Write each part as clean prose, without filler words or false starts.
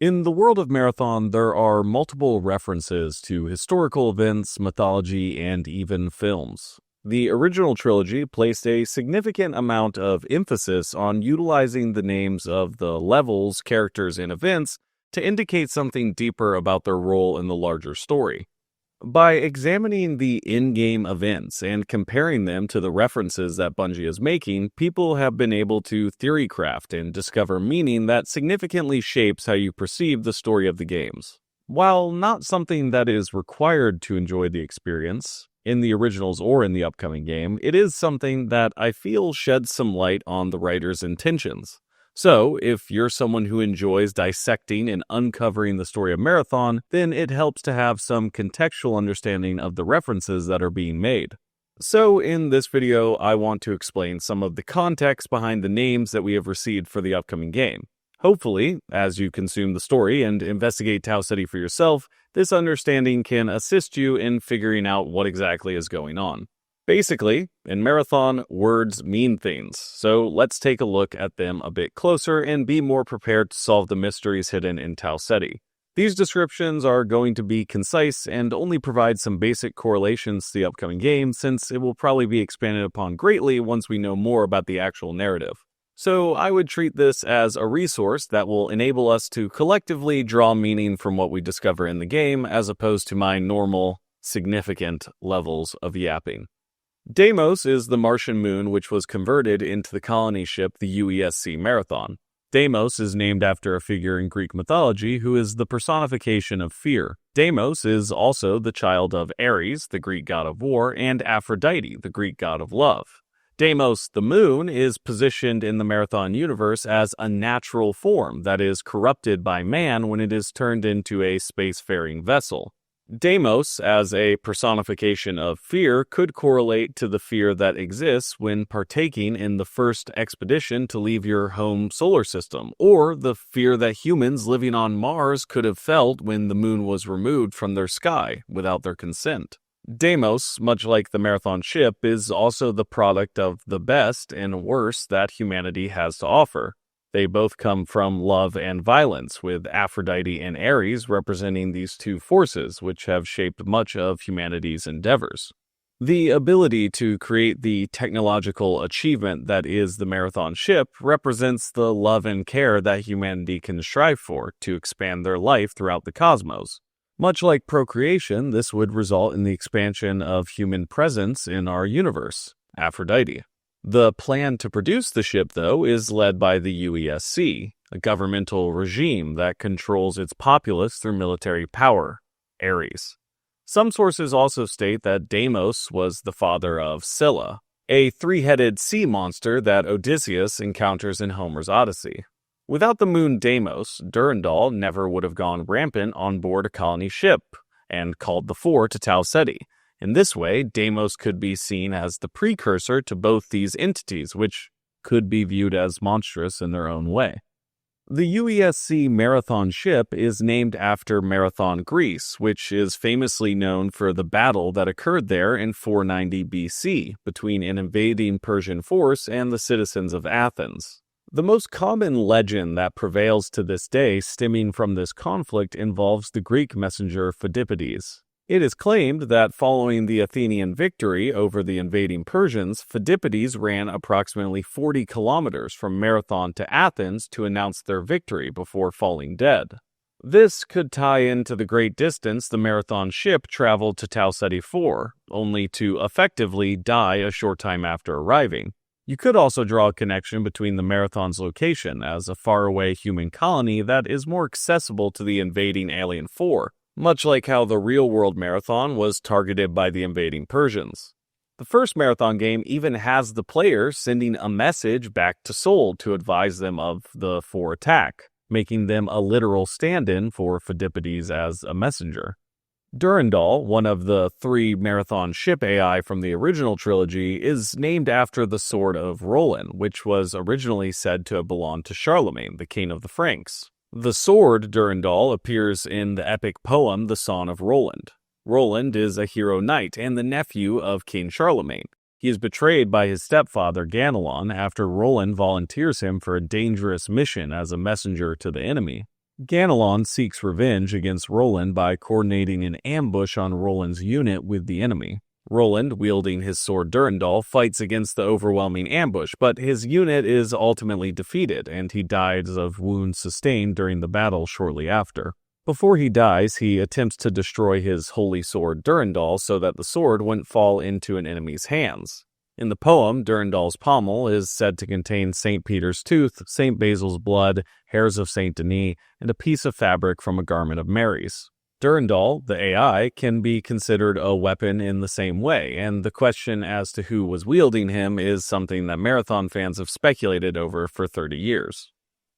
In the world of Marathon, there are multiple references to historical events, mythology, and even films. The original trilogy placed a significant amount of emphasis on utilizing the names of the levels, characters, and events to indicate something deeper about their role in the larger story. By examining the in-game events and comparing them to the references that Bungie is making, people have been able to theorycraft and discover meaning that significantly shapes how you perceive the story of the games. While not something that is required to enjoy the experience, in the originals or in the upcoming game, it is something that I feel sheds some light on the writer's intentions. So, if you're someone who enjoys dissecting and uncovering the story of Marathon, then it helps to have some contextual understanding of the references that are being made. So, in this video, I want to explain some of the context behind the names that we have received for the upcoming game. Hopefully, as you consume the story and investigate Tau Ceti for yourself, this understanding can assist you in figuring out what exactly is going on. Basically, in Marathon, words mean things, so let's take a look at them a bit closer and be more prepared to solve the mysteries hidden in Tau Ceti. These descriptions are going to be concise and only provide some basic correlations to the upcoming game, since it will probably be expanded upon greatly once we know more about the actual narrative. So I would treat this as a resource that will enable us to collectively draw meaning from what we discover in the game, as opposed to my normal, significant levels of yapping. Deimos is the Martian moon which was converted into the colony ship the UESC Marathon. Deimos is named after a figure in Greek mythology who is the personification of fear. Deimos is also the child of Ares, the Greek god of war, and Aphrodite, the Greek god of love. Deimos, the moon, is positioned in the Marathon universe as a natural form that is corrupted by man when it is turned into a spacefaring vessel. Deimos, as a personification of fear, could correlate to the fear that exists when partaking in the first expedition to leave your home solar system, or the fear that humans living on Mars could have felt when the moon was removed from their sky without their consent. Deimos, much like the Marathon ship, is also the product of the best and worst that humanity has to offer. They both come from love and violence, with Aphrodite and Ares representing these two forces which have shaped much of humanity's endeavors. The ability to create the technological achievement that is the Marathon ship represents the love and care that humanity can strive for to expand their life throughout the cosmos. Much like procreation, this would result in the expansion of human presence in our universe, Aphrodite. The plan to produce the ship, though, is led by the UESC, a governmental regime that controls its populace through military power, Ares. Some sources also state that Deimos was the father of Scylla, a three-headed sea monster that Odysseus encounters in Homer's Odyssey. Without the moon Deimos, Durandal never would have gone rampant on board a colony ship and called the four to Tau Ceti. In this way, Deimos could be seen as the precursor to both these entities, which could be viewed as monstrous in their own way. The UESC Marathon ship is named after Marathon, Greece, which is famously known for the battle that occurred there in 490 BC between an invading Persian force and the citizens of Athens. The most common legend that prevails to this day stemming from this conflict involves the Greek messenger Phidippides. It is claimed that following the Athenian victory over the invading Persians, Phidippides ran approximately 40 kilometers from Marathon to Athens to announce their victory before falling dead. This could tie into the great distance the Marathon ship traveled to Tau Ceti for, only to effectively die a short time after arriving. You could also draw a connection between the Marathon's location as a faraway human colony that is more accessible to the invading alien four, much like how the real-world Marathon was targeted by the invading Persians. The first Marathon game even has the player sending a message back to Sol to advise them of the four attack, making them a literal stand-in for Phidippides as a messenger. Durandal, one of the three Marathon ship AI from the original trilogy, is named after the sword of Roland, which was originally said to have belonged to Charlemagne, the king of the Franks. The sword, Durandal, appears in the epic poem The Song of Roland. Roland is a hero knight and the nephew of King Charlemagne. He is betrayed by his stepfather Ganelon after Roland volunteers him for a dangerous mission as a messenger to the enemy. Ganelon seeks revenge against Roland by coordinating an ambush on Roland's unit with the enemy. Roland, wielding his sword Durandal, fights against the overwhelming ambush, but his unit is ultimately defeated, and he dies of wounds sustained during the battle shortly after. Before he dies, he attempts to destroy his holy sword Durandal so that the sword wouldn't fall into an enemy's hands. In the poem, Durandal's pommel is said to contain St. Peter's tooth, St. Basil's blood, hairs of St. Denis, and a piece of fabric from a garment of Mary's. Durandal, the AI, can be considered a weapon in the same way, and the question as to who was wielding him is something that Marathon fans have speculated over for 30 years.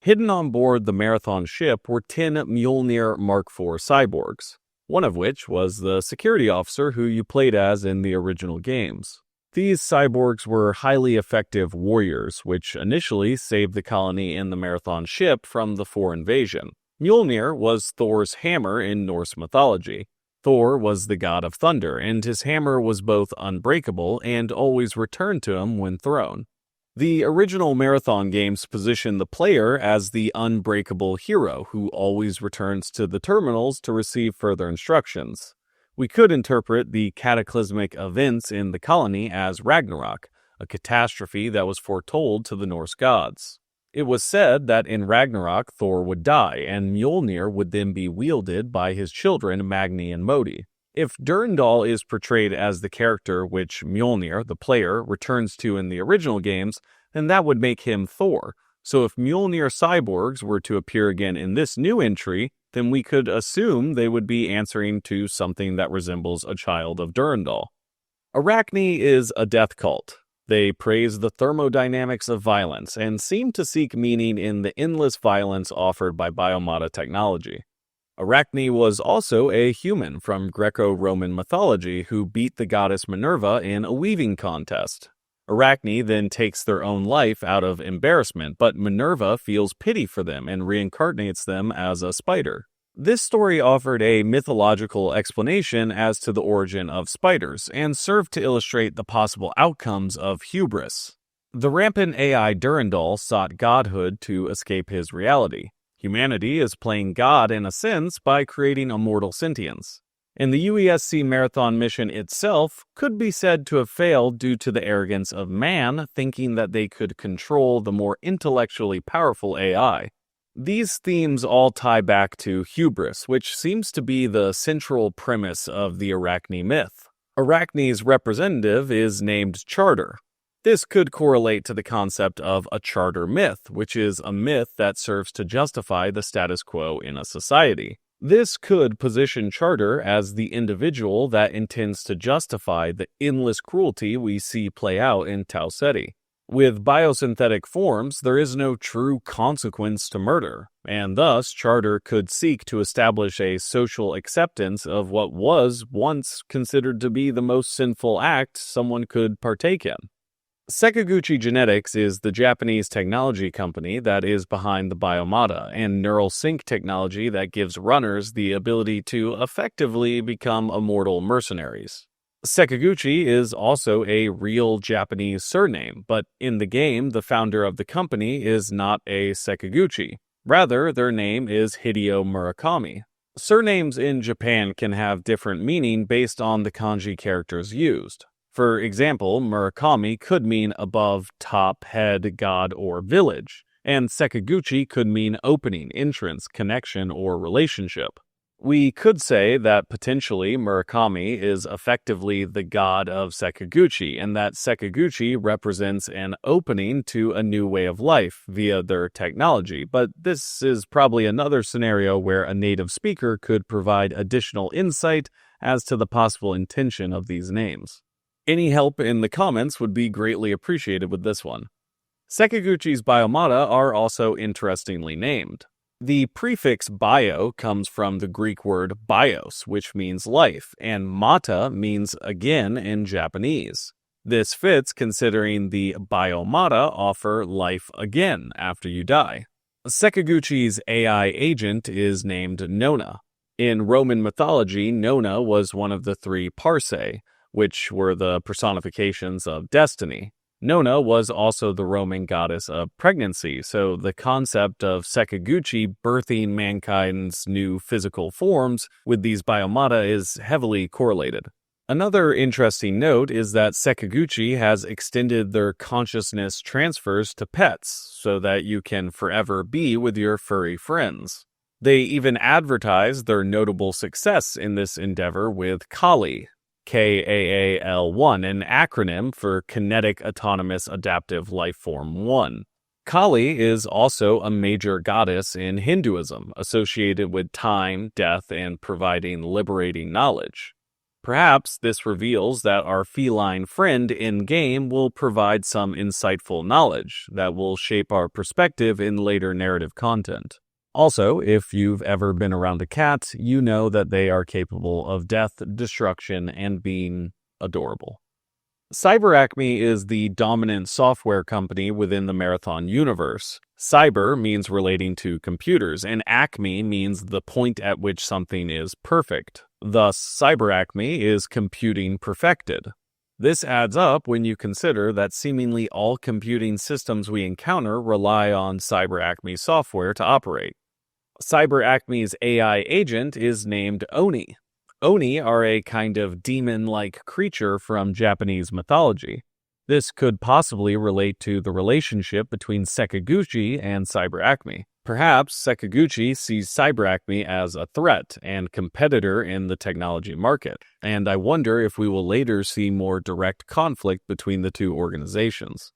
Hidden on board the Marathon ship were 10 Mjolnir Mark IV cyborgs, one of which was the security officer who you played as in the original games. These cyborgs were highly effective warriors, which initially saved the colony in the Marathon ship from the Thor invasion. Mjolnir was Thor's hammer in Norse mythology. Thor was the god of thunder, and his hammer was both unbreakable and always returned to him when thrown. The original Marathon games position the player as the unbreakable hero who always returns to the terminals to receive further instructions. We could interpret the cataclysmic events in the colony as Ragnarok, a catastrophe that was foretold to the Norse gods. It was said that in Ragnarok, Thor would die, and Mjolnir would then be wielded by his children Magni and Modi. If Durandal is portrayed as the character which Mjolnir, the player, returns to in the original games, then that would make him Thor. So if Mjolnir cyborgs were to appear again in this new entry, then we could assume they would be answering to something that resembles a child of Durandal. Arachne is a death cult. They praise the thermodynamics of violence and seem to seek meaning in the endless violence offered by biomata technology. Arachne was also a human from Greco-Roman mythology who beat the goddess Minerva in a weaving contest. Arachne then takes their own life out of embarrassment, but Minerva feels pity for them and reincarnates them as a spider. This story offered a mythological explanation as to the origin of spiders and served to illustrate the possible outcomes of hubris. The rampant AI Durandal sought godhood to escape his reality. Humanity is playing God in a sense by creating immortal sentience. And the UESC Marathon mission itself could be said to have failed due to the arrogance of man thinking that they could control the more intellectually powerful AI. These themes all tie back to hubris, which seems to be the central premise of the Arachne myth. Arachne's representative is named Charter. This could correlate to the concept of a charter myth, which is a myth that serves to justify the status quo in a society. This could position Charter as the individual that intends to justify the endless cruelty we see play out in Tau Ceti. With biosynthetic forms, there is no true consequence to murder, and thus Charter could seek to establish a social acceptance of what was once considered to be the most sinful act someone could partake in. Sekiguchi Genetics is the Japanese technology company that is behind the biomata and neural sync technology that gives runners the ability to effectively become immortal mercenaries. Sekiguchi is also a real Japanese surname, but in the game, the founder of the company is not a Sekiguchi. Rather, their name is Hideo Murakami. Surnames in Japan can have different meaning based on the kanji characters used. For example, Murakami could mean above, top, head, god, or village, and Sekiguchi could mean opening, entrance, connection, or relationship. We could say that potentially Murakami is effectively the god of Sekiguchi, and that Sekiguchi represents an opening to a new way of life via their technology, but this is probably another scenario where a native speaker could provide additional insight as to the possible intention of these names. Any help in the comments would be greatly appreciated with this one. Sekiguchi's biomata are also interestingly named. The prefix bio comes from the Greek word bios, which means life, and mata means again in Japanese. This fits considering the biomata offer life again after you die. Sekiguchi's AI agent is named Nona. In Roman mythology, Nona was one of the three Parsae, which were the personifications of destiny. Nona was also the Roman goddess of pregnancy, so the concept of Sekiguchi birthing mankind's new physical forms with these biomata is heavily correlated. Another interesting note is that Sekiguchi has extended their consciousness transfers to pets so that you can forever be with your furry friends. They even advertise their notable success in this endeavor with Kali, KAAL1, an acronym for Kinetic Autonomous Adaptive Lifeform 1. Kali is also a major goddess in Hinduism, associated with time, death, and providing liberating knowledge. Perhaps this reveals that our feline friend in-game will provide some insightful knowledge that will shape our perspective in later narrative content. Also, if you've ever been around a cat, you know that they are capable of death, destruction, and being adorable. CyberAcme is the dominant software company within the Marathon universe. Cyber means relating to computers, and acme means the point at which something is perfect. Thus, CyberAcme is computing perfected. This adds up when you consider that seemingly all computing systems we encounter rely on CyberAcme software to operate. CyberAcme's AI agent is named Oni. Oni are a kind of demon-like creature from Japanese mythology. This could possibly relate to the relationship between Sekiguchi and CyberAcme. Perhaps Sekiguchi sees CyberAcme as a threat and competitor in the technology market, and I wonder if we will later see more direct conflict between the two organizations.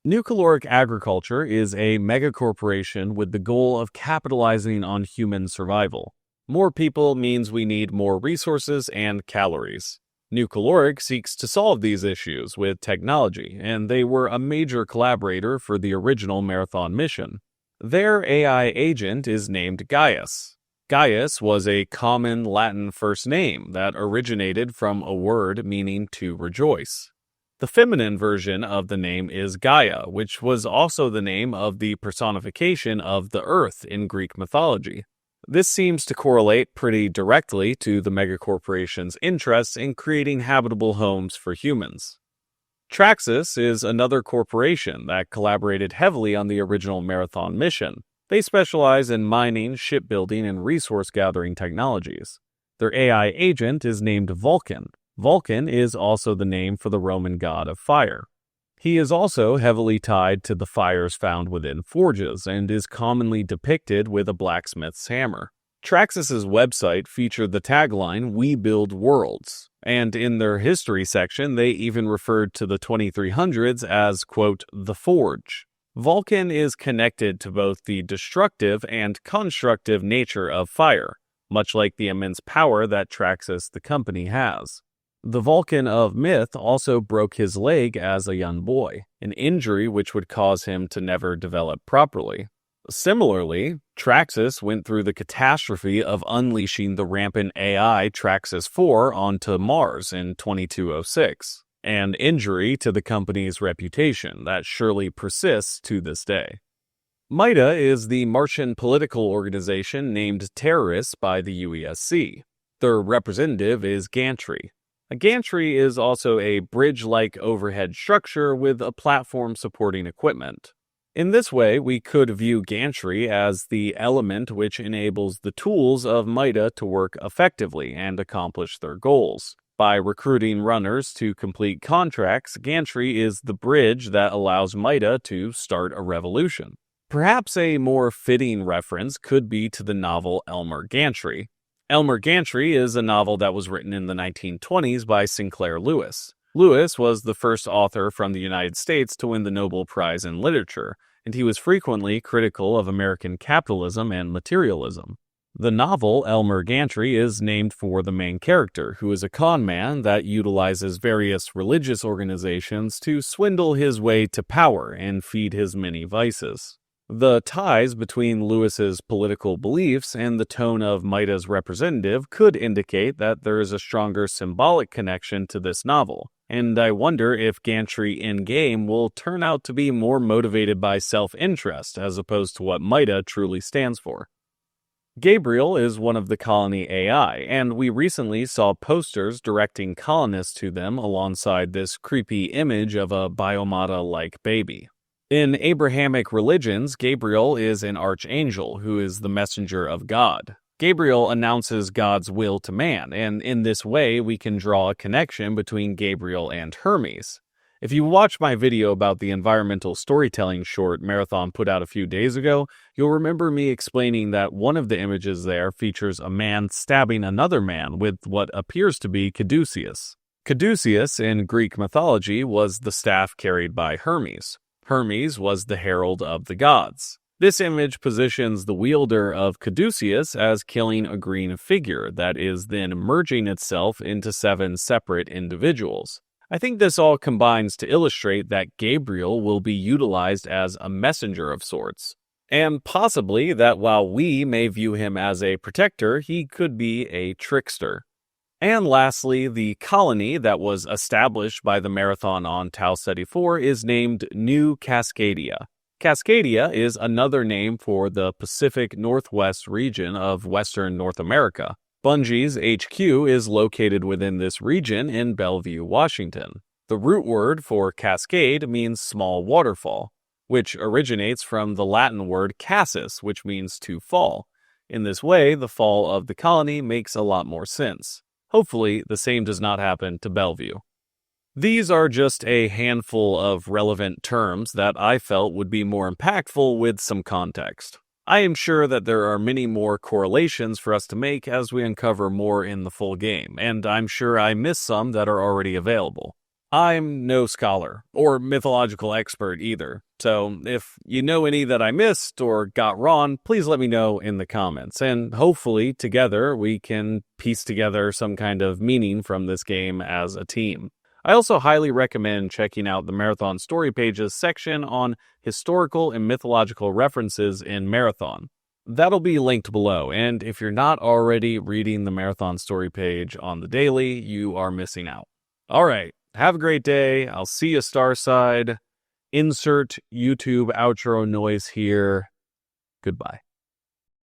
Nucleoric Agriculture is a megacorporation with the goal of capitalizing on human survival. More people means we need more resources and calories. Nucleoric seeks to solve these issues with technology, and they were a major collaborator for the original Marathon mission. Their AI agent is named Gaius. Gaius was a common Latin first name that originated from a word meaning to rejoice. The feminine version of the name is Gaia, which was also the name of the personification of the earth in Greek mythology. This seems to correlate pretty directly to the megacorporation's interests in creating habitable homes for humans. Traxxas is another corporation that collaborated heavily on the original Marathon mission. They specialize in mining, shipbuilding, and resource-gathering technologies. Their AI agent is named Vulcan. Vulcan is also the name for the Roman god of fire. He is also heavily tied to the fires found within forges and is commonly depicted with a blacksmith's hammer. Traxxas's website featured the tagline, "We build worlds," and in their history section they even referred to the 2300s as, quote, the Forge. Vulcan is connected to both the destructive and constructive nature of fire, much like the immense power that Traxxas the company has. The Vulcan of myth also broke his leg as a young boy, an injury which would cause him to never develop properly. Similarly, Traxxas went through the catastrophe of unleashing the rampant AI Traxxas 4 onto Mars in 2206, an injury to the company's reputation that surely persists to this day. MITA is the Martian political organization named terrorists by the UESC. Their representative is Gantry. A gantry is also a bridge-like overhead structure with a platform supporting equipment. In this way, we could view gantry as the element which enables the tools of MITA to work effectively and accomplish their goals. By recruiting runners to complete contracts, gantry is the bridge that allows MITA to start a revolution. Perhaps a more fitting reference could be to the novel Elmer Gantry. Elmer Gantry is a novel that was written in the 1920s by Sinclair Lewis. Lewis was the first author from the United States to win the Nobel Prize in Literature, and he was frequently critical of American capitalism and materialism. The novel Elmer Gantry is named for the main character, who is a con man that utilizes various religious organizations to swindle his way to power and feed his many vices. The ties between Lewis's political beliefs and the tone of MITA's representative could indicate that there is a stronger symbolic connection to this novel, and I wonder if Gantry in-game will turn out to be more motivated by self-interest as opposed to what MITA truly stands for. Gabriel is one of the colony AI, and we recently saw posters directing colonists to them alongside this creepy image of a biomata-like baby. In Abrahamic religions, Gabriel is an archangel who is the messenger of God. Gabriel announces God's will to man, and in this way we can draw a connection between Gabriel and Hermes. If you watch my video about the environmental storytelling short Marathon put out a few days ago, you'll remember me explaining that one of the images there features a man stabbing another man with what appears to be caduceus. Caduceus in Greek mythology was the staff carried by Hermes. Hermes was the herald of the gods. This image positions the wielder of caduceus as killing a green figure that is then merging itself into 7 separate individuals. I think this all combines to illustrate that Gabriel will be utilized as a messenger of sorts, and possibly that while we may view him as a protector, he could be a trickster. And lastly, the colony that was established by the Marathon on Tau Ceti 4 is named New Cascadia. Cascadia is another name for the Pacific Northwest region of Western North America. Bungie's HQ is located within this region in Bellevue, Washington. The root word for cascade means small waterfall, which originates from the Latin word cassus, which means to fall. In this way, the fall of the colony makes a lot more sense. Hopefully, the same does not happen to Bellevue. These are just a handful of relevant terms that I felt would be more impactful with some context. I am sure that there are many more correlations for us to make as we uncover more in the full game, and I'm sure I missed some that are already available. I'm no scholar, or mythological expert either, so if you know any that I missed or got wrong, please let me know in the comments, and hopefully together we can piece together some kind of meaning from this game as a team. I also highly recommend checking out the Marathon Story Pages section on historical and mythological references in Marathon. That'll be linked below, and if you're not already reading the Marathon Story Page on the daily, you are missing out. Alright, have a great day. I'll see you Starside. Insert YouTube outro noise here. Goodbye.